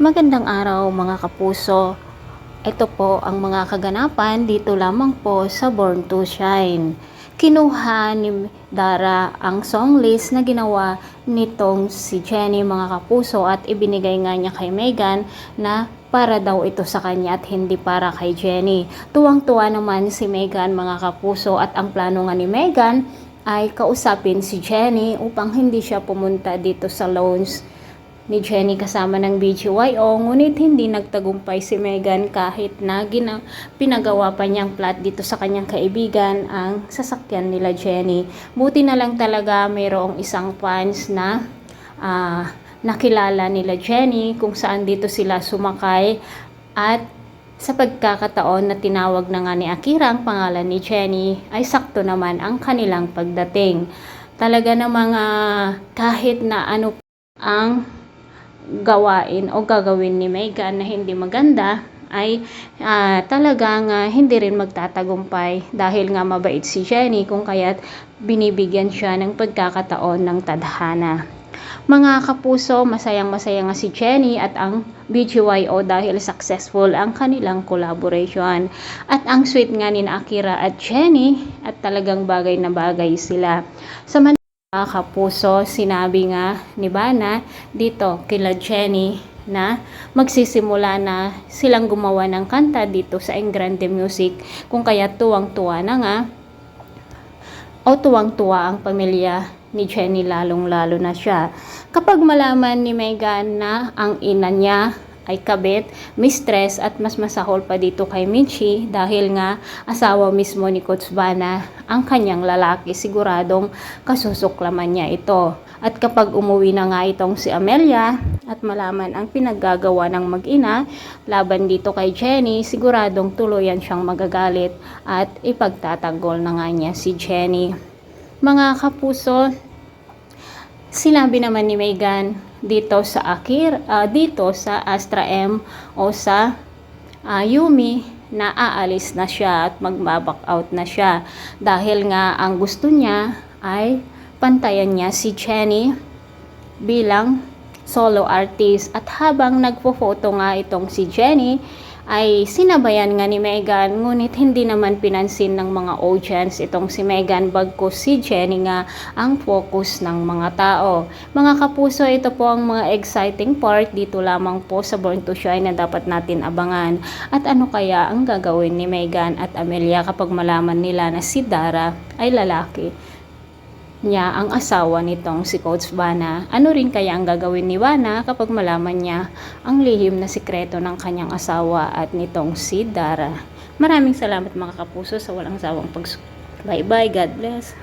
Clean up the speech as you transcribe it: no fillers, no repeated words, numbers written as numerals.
Magandang araw mga kapuso. Ito po ang mga kaganapan dito lamang po sa Born to Shine. Kinuha ni Dara ang song list na ginawa nitong si Jennie mga kapuso at ibinigay nga niya kay Megan na para daw ito sa kanya at hindi para kay Jennie. Tuwang-tuwa naman si Megan mga kapuso at ang plano nga ni Megan ay kausapin si Jennie upang hindi siya pumunta dito sa lounge ni Jennie kasama ng BGYO, ngunit hindi nagtagumpay si Megan kahit na pinagawa pa niyang plot dito sa kanyang kaibigan ang sasakyan nila Jennie. Buti na lang talaga mayroong isang fans na nakilala nila Jennie kung saan dito sila sumakay at sa pagkakataon na tinawag na nga ni Akira ang pangalan ni Jennie ay sakto naman ang kanilang pagdating. Talaga namang kahit na ano ang gawain o gagawin ni Megan na hindi maganda ay talagang hindi rin magtatagumpay dahil nga mabait si Jennie kung kaya't binibigyan siya ng pagkakataon ng tadhana. Mga kapuso, masayang-masaya nga si Jennie at ang BGYO dahil successful ang kanilang collaboration. At ang sweet nga ni Akira at Jennie at talagang bagay na bagay sila. Kapuso, sinabi nga ni Bana dito kila Jennie na magsisimula na silang gumawa ng kanta dito sa Engrande Music kung kaya tuwang-tuwa na nga o tuwang-tuwa ang pamilya ni Jennie lalong-lalo na siya. Kapag malaman ni Megan na ang ina niya ay kabit, mistress at mas masahol pa dito kay Michi dahil nga asawa mismo ni Coach Bana ang kanyang lalaki, siguradong kasusuklaman niya ito. At kapag umuwi na nga itong si Amelia at malaman ang pinaggagawa ng mag-ina laban dito kay Jennie, siguradong tuluyan siyang magagalit at ipagtatanggol na nga niya si Jennie. Mga kapuso, sinabi naman ni Megan dito sa dito sa Astra M o sa Yumi na aalis na siya at mag-back out na siya dahil nga ang gusto niya ay pantayan niya si Jennie bilang solo artist. At habang nagpo-photo nga itong si Jennie ay sinabayan nga ni Megan, ngunit hindi naman pinansin ng mga audience itong si Megan, bagkus si Jennie nga ang focus ng mga tao. Mga kapuso, ito po ang mga exciting part dito lamang po sa Born to Shine na dapat natin abangan. At ano kaya ang gagawin ni Megan at Amelia kapag malaman nila na si Dara ay lalaki niya ang asawa nitong si Coach Bana? Ano rin kaya ang gagawin ni Bana kapag malaman niya ang lihim na sikreto ng kanyang asawa at nitong si Dara? Maraming salamat mga kapuso sa walang sawang bye bye, God bless.